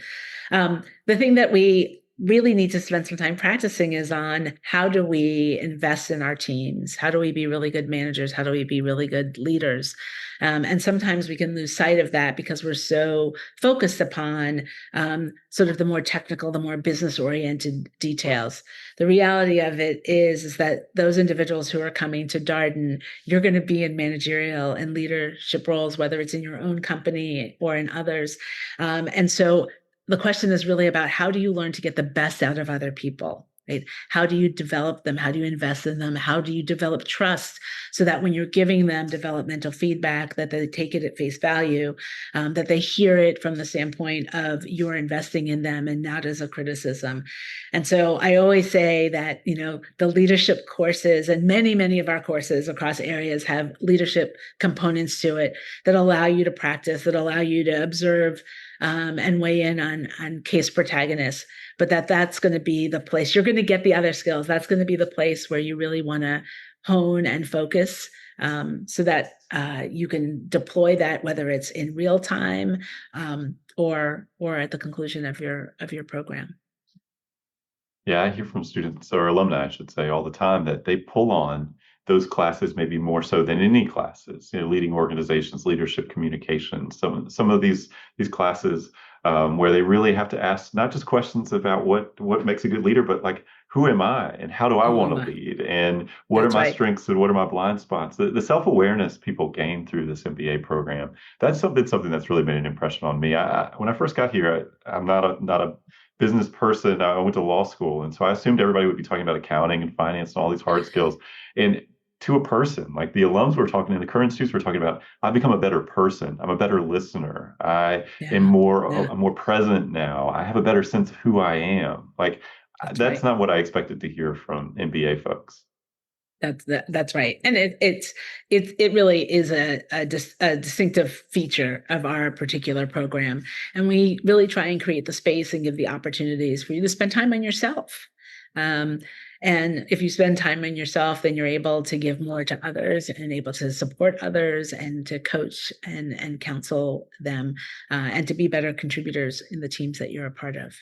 The thing that we really need to spend some time practicing is on how do we invest in our teams? How do we be really good managers? How do we be really good leaders? And sometimes we can lose sight of that because we're so focused upon sort of the more technical, the more business oriented details. The reality of it is that those individuals who are coming to Darden, you're going to be in managerial and leadership roles, whether it's in your own company or in others. And so the question is really about how do you learn to get the best out of other people? Right? How do you develop them? How do you invest in them? How do you develop trust so that when you're giving them developmental feedback, that they take it at face value, that they hear it from the standpoint of you're investing in them and not as a criticism. And so I always say that, the leadership courses and many, many of our courses across areas have leadership components to it that allow you to practice, that allow you to observe and weigh in on case protagonists, but that's going to be the place you're going to get the other skills. That's going to be the place where you really want to hone and focus so that you can deploy that, whether it's in real time or at the conclusion of your program. Yeah, I hear from students or alumni, I should say, all the time that they pull on those classes maybe more so than any classes. Leading organizations, leadership communication, some of these classes where they really have to ask not just questions about what makes a good leader, but like who am I and how do I Oh want to my, lead and what are that's my right. strengths and what are my blind spots. The self-awareness people gain through this MBA program, that's something that's really made an impression on me. When I first got here, I'm not a business person. I went to law school, and so I assumed everybody would be talking about accounting and finance and all these hard skills. And to a person, like the alums we're talking and the current students we're talking about, I've become a better person. I'm a better listener. I am Yeah, more yeah, I'm more present now. I have a better sense of who I am. Like that's that's right. not what I expected to hear from MBA folks. That's right, and it really is a distinctive feature of our particular program, and we really try and create the space and give the opportunities for you to spend time on yourself. Um, and if you spend time on yourself, then you're able to give more to others and able to support others and to coach and counsel them and to be better contributors in the teams that you're a part of.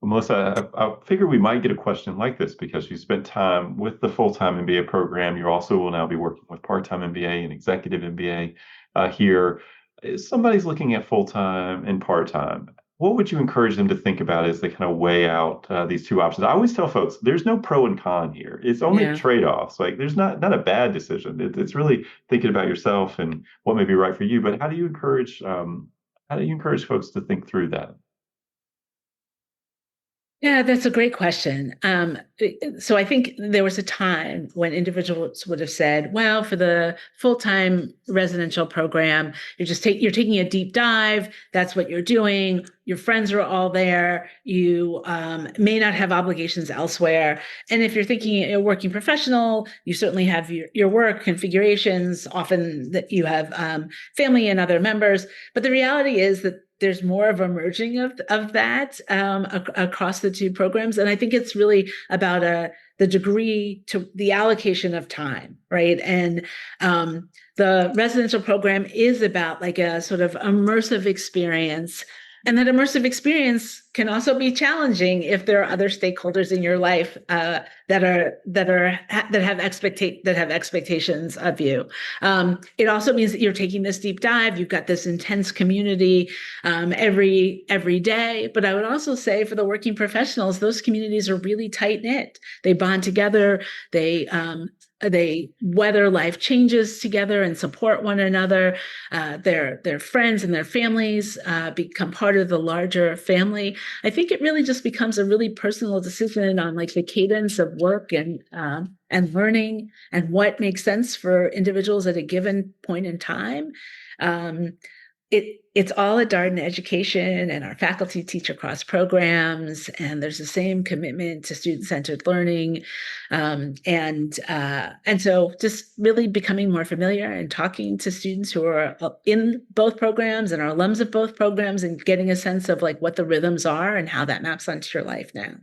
Well, Melissa, I figure we might get a question like this because you spent time with the full-time MBA program. You also will now be working with part-time MBA and executive MBA here. If somebody's looking at full-time and part-time, what would you encourage them to think about as they kind of weigh out these two options? I always tell folks there's no pro and con here. It's only Yeah. trade-offs. Like there's not a bad decision. It's really thinking about yourself and what may be right for you. But how do you encourage folks to think through that? Yeah, that's a great question. So I think there was a time when individuals would have said, "Well, for the full-time residential program, you're taking a deep dive. That's what you're doing. Your friends are all there. You may not have obligations elsewhere. And if you're thinking you're working professional, you certainly have your work configurations. Often that you have family and other members. But the reality is that there's more of a merging of that across the two programs. And I think it's really about the degree to the allocation of time, right? And the residential program is about like a sort of immersive experience. And that immersive experience can also be challenging if there are other stakeholders in your life that have expectations of you. It also means that you're taking this deep dive. You've got this intense community every day. But I would also say for the working professionals, those communities are really tight knit. They bond together. They weather life changes together and support one another. Their friends and their families become part of the larger family. I think it really just becomes a really personal decision on like the cadence of work and learning and what makes sense for individuals at a given point in time. It's all at Darden Education, and our faculty teach across programs, and there's the same commitment to student-centered learning, and so just really becoming more familiar and talking to students who are in both programs and are alums of both programs, and getting a sense of like what the rhythms are and how that maps onto your life now.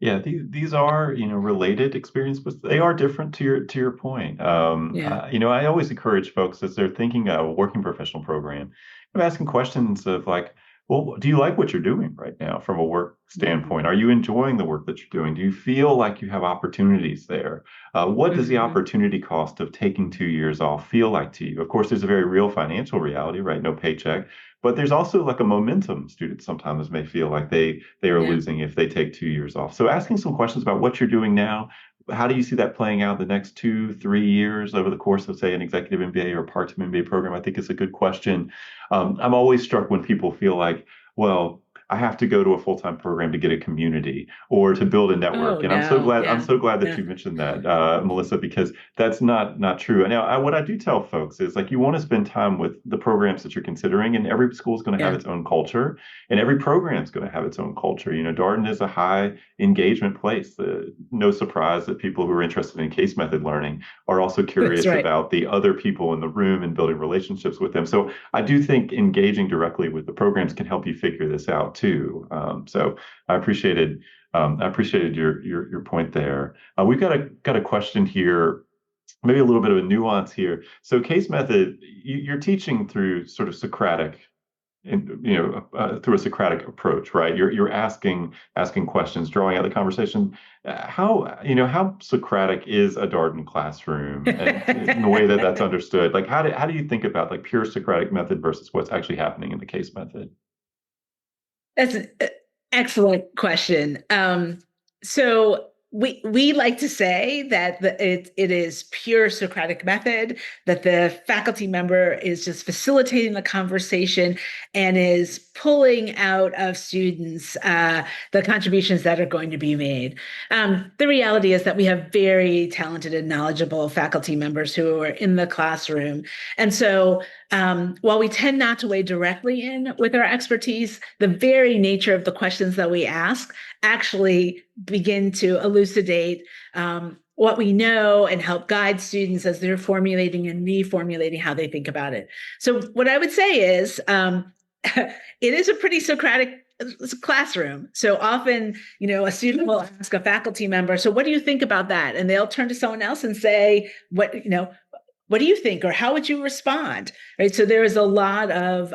Yeah, these are, related experiences, but they are different to your point. Yeah. I always encourage folks as they're thinking of a working professional program, of asking questions of like, well, do you like what you're doing right now from a work standpoint? Are you enjoying the work that you're doing? Do you feel like you have opportunities there? What does the opportunity cost of taking 2 years off feel like to you? Of course, there's a very real financial reality, right? No paycheck. But there's also like a momentum students sometimes may feel like they are losing if they take 2 years off. So asking some questions about what you're doing now, how do you see that playing out the next 2, 3 years over the course of, say, an executive MBA or part-time MBA program? I think is a good question. I'm always struck when people feel like, well, I have to go to a full-time program to get a community or to build a network. Oh, And no. I'm so glad that Yeah. you mentioned that, Melissa, because that's not true. And now, what I do tell folks is like you want to spend time with the programs that you're considering, and every school is going to have Yeah. its own culture, and every program is going to have its own culture. Darden is a high engagement place. No surprise that people who are interested in case method learning are also That's curious right. about the other people in the room and building relationships with them. So I do think engaging directly with the programs can help you figure this out too. So I appreciated your point there. We've got a question here, maybe a little bit of a nuance here. So case method, you're teaching through sort of Socratic, through a Socratic approach, right? You're asking questions, drawing out the conversation. How Socratic is a Darden classroom, and in the way that that's understood? Like, how do you think about like pure Socratic method versus what's actually happening in the case method? That's an excellent question. So we like to say that it is pure Socratic method, that the faculty member is just facilitating the conversation and is pulling out of students the contributions that are going to be made. The reality is that we have very talented and knowledgeable faculty members who are in the classroom. And so while we tend not to weigh directly in with our expertise, the very nature of the questions that we ask actually begin to elucidate what we know and help guide students as they're formulating and reformulating how they think about it. So what I would say is it is a pretty Socratic classroom. So often, a student will ask a faculty member, so what do you think about that? And they'll turn to someone else and say, what do you think, or how would you respond? Right. So there is a lot of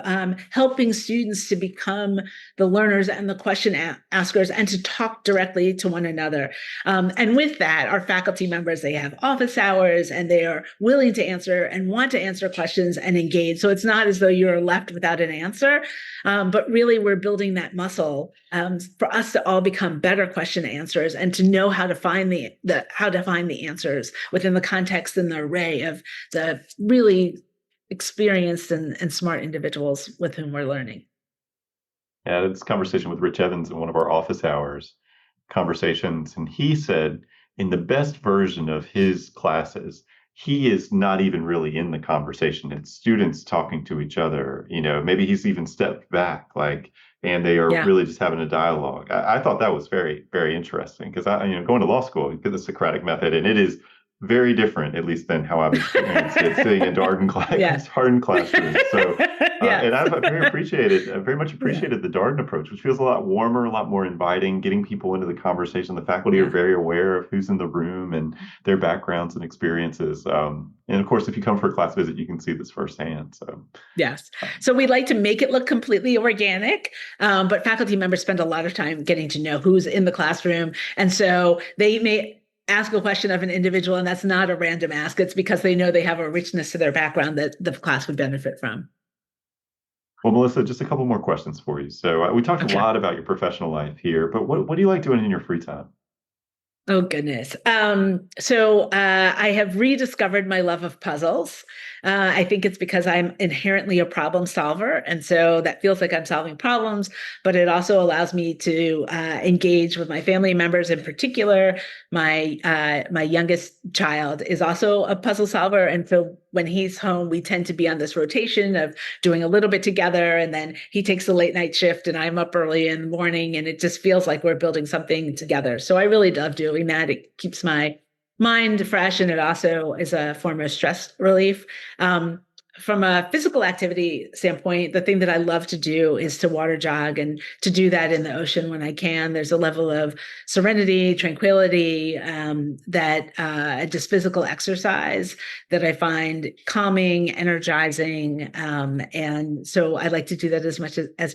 helping students to become the learners and the question askers and to talk directly to one another. And with that, our faculty members, they have office hours and they are willing to answer and want to answer questions and engage. So it's not as though you're left without an answer, but really we're building that muscle for us to all become better question answers and to know how to find the answers within the context and the array of the really experienced and smart individuals with whom we're learning. Yeah, this conversation with Rich Evans in one of our office hours conversations, and he said in the best version of his classes, he is not even really in the conversation. It's students talking to each other. Maybe he's even stepped back, like, and they are really just having a dialogue. I thought that was very, very interesting because going to law school, you get the Socratic method, and it is very different, at least than how I've experienced it, sitting in Yeah. hardened classrooms. So, and Yes. I've very much Yeah. appreciated the Darden approach, which feels a lot warmer, a lot more inviting, getting people into the conversation. The faculty are Yeah. very aware of who's in the room and their backgrounds and experiences. And of course, if you come for a class visit, you can see this firsthand. So, Yes. um, So we like to make it look completely organic, but faculty members spend a lot of time getting to know who's in the classroom. And so they may ask a question of an individual, and that's not a random ask. It's because they know they have a richness to their background that the class would benefit from. well, Melissa, just a couple more questions for you. So, we talked a Okay. lot about your professional life here, but what do you like doing in your free time? Oh, goodness. I have rediscovered my love of puzzles. I think it's because I'm inherently a problem solver. And so that feels like I'm solving problems, but it also allows me to engage with my family members in particular. My youngest child is also a puzzle solver. And so when he's home, we tend to be on this rotation of doing a little bit together. And then he takes the late night shift and I'm up early in the morning. And it just feels like we're building something together. So I really love doing that. It keeps my mind fresh and it also is a form of stress relief. From a physical activity standpoint, the thing that I love to do is to water jog and to do that in the ocean when I can. There's a level of serenity, tranquility, that just physical exercise that I find calming, energizing, and so I like to do that as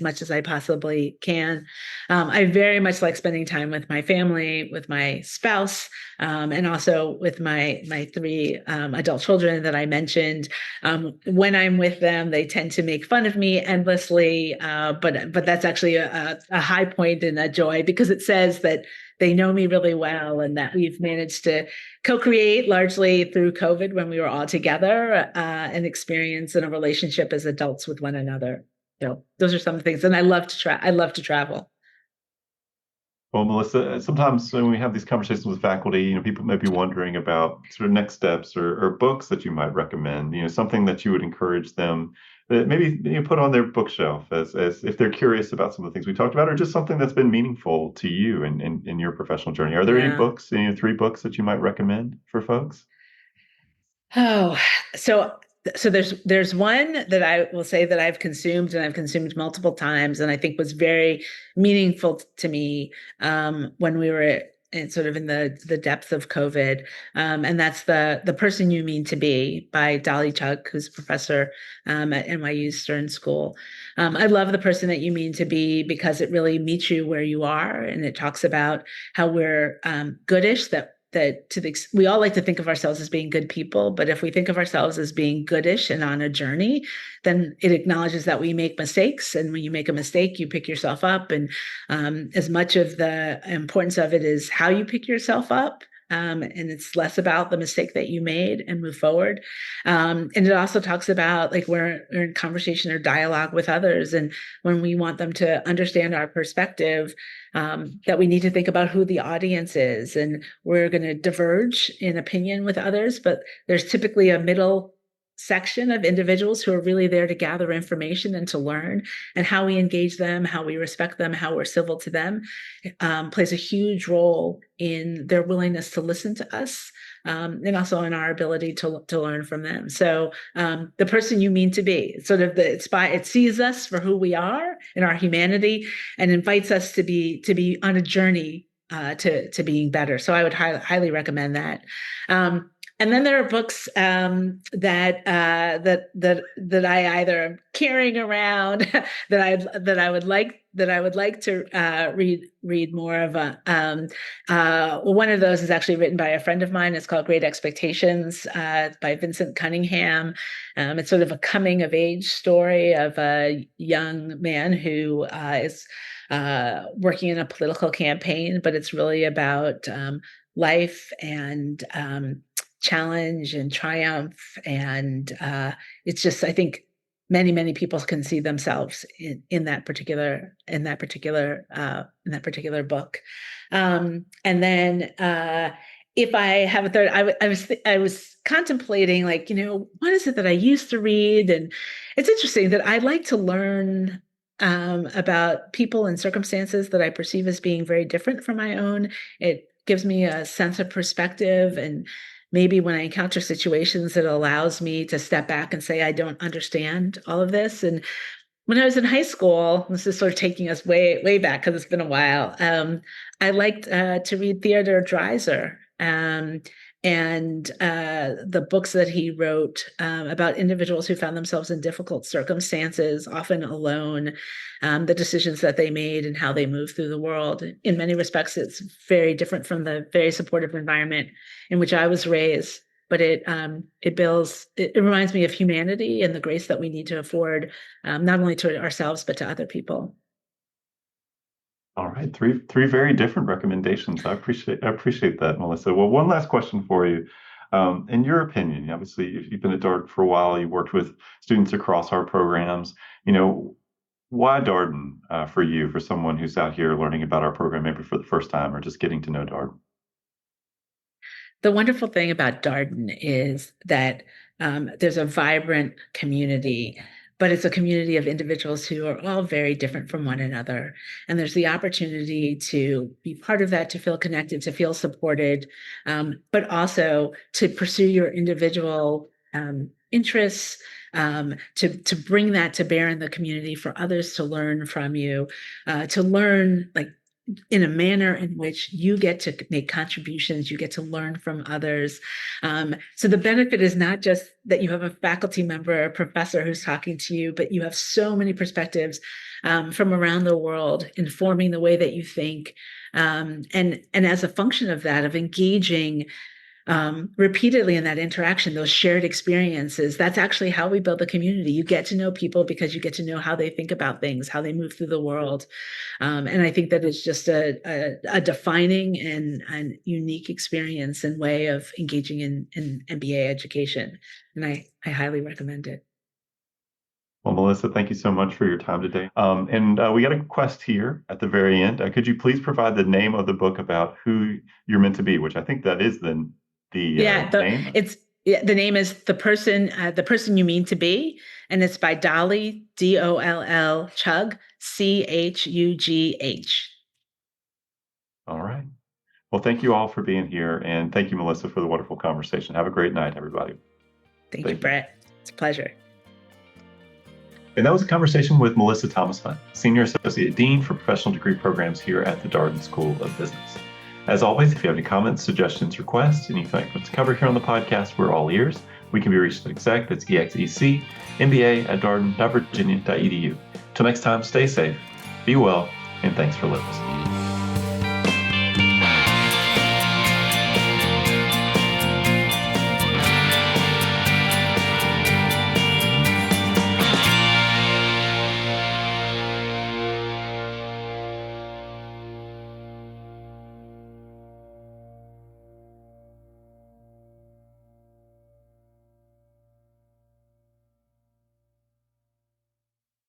much as I possibly can. I very much like spending time with my family, with my spouse, and also with my three adult children that I mentioned. When I'm with them, they tend to make fun of me endlessly, but that's actually a high point and a joy because it says that they know me really well and that we've managed to co-create largely through COVID when we were all together, an experience and a relationship as adults with one another. So those are some things, and I love to try. I love to travel. Well, Melissa, sometimes when we have these conversations with faculty, people may be wondering about sort of next steps or books that you might recommend, something that you would encourage them that maybe put on their bookshelf as if they're curious about some of the things we talked about, or just something that's been meaningful to you in your professional journey. Are there any Yeah. books, three books that you might recommend for folks? Oh, so there's one that I will say that I've consumed and I've consumed multiple times, and I think was very meaningful to me when we were sort of in the depth of COVID, and that's the Person You Mean to Be by Dolly Chuck, who's a professor at NYU Stern School. I love The Person That You Mean to Be because it really meets you where you are, and it talks about how we're goodish, that we all like to think of ourselves as being good people, but if we think of ourselves as being goodish and on a journey, then it acknowledges that we make mistakes, and when you make a mistake, you pick yourself up, and as much of the importance of it is how you pick yourself up. And it's less about the mistake that you made and move forward. And it also talks about like we're in conversation or dialogue with others. And when we want them to understand our perspective, that we need to think about who the audience is. And we're going to diverge in opinion with others, but there's typically a middle section of individuals who are really there to gather information and to learn, and how we engage them, how we respect them, how we're civil to them, plays a huge role in their willingness to listen to us, and also in our ability to learn from them. So The Person You Mean to Be, sort of it sees us for who we are in our humanity and invites us to be on a journey to being better. So I would highly recommend that. And then there are books that I either am carrying around that I would like to read more of. One of those is actually written by a friend of mine. It's called Great Expectations by Vincent Cunningham. It's sort of a coming of age story of a young man who is working in a political campaign, but it's really about life and challenge and triumph, and it's just, I think many people can see themselves in that particular book. And then if I have a third, I was contemplating, like, what is it that I used to read? And it's interesting that I like to learn about people and circumstances that I perceive as being very different from my own. It gives me a sense of perspective and maybe when I encounter situations, it allows me to step back and say, I don't understand all of this. And when I was in high school, this is sort of taking us way, way back because it's been a while. I liked to read Theodore Dreiser and the books that he wrote about individuals who found themselves in difficult circumstances, often alone, the decisions that they made and how they moved through the world. In many respects, it's very different from the very supportive environment in which I was raised. But it reminds me of humanity and the grace that we need to afford, not only to ourselves but to other people. All right, three very different recommendations. I appreciate that, Melissa. Well, one last question for you. In your opinion, obviously you've been at Darden for a while. You worked with students across our programs. Why Darden for you, for someone who's out here learning about our program maybe for the first time or just getting to know Darden? The wonderful thing about Darden is that there's a vibrant community, but it's a community of individuals who are all very different from one another. And there's the opportunity to be part of that, to feel connected, to feel supported, but also to pursue your individual interests, to bring that to bear in the community for others to learn from you, to learn like in a manner in which you get to make contributions, you get to learn from others. So the benefit is not just that you have a faculty member, a professor who's talking to you, but you have so many perspectives from around the world informing the way that you think. And as a function of that, of engaging repeatedly in that interaction, those shared experiences, that's actually how we build the community. You get to know people because you get to know how they think about things, how they move through the world. And I think that is just a defining and unique experience and way of engaging in MBA education. And I highly recommend it. Well, Melissa, thank you so much for your time today. We got a request here at the very end. Could you please provide the name of the book about who you're meant to be, which I think that is the name? The name is the person you mean to be, and it's by Dolly Doll Chugh Chugh. All right. Well, thank you all for being here, and thank you, Melissa, for the wonderful conversation. Have a great night, everybody. Thank you, Brett. It's a pleasure. And that was a conversation with Melissa Thomas Hunt, Senior Associate Dean for Professional Degree Programs here at the Darden School of Business. As always, if you have any comments, suggestions, requests, anything to cover here on the podcast, we're all ears. We can be reached at exec, that's ExecMBA at darden.virginia.edu. Till next time, stay safe, be well, and thanks for listening.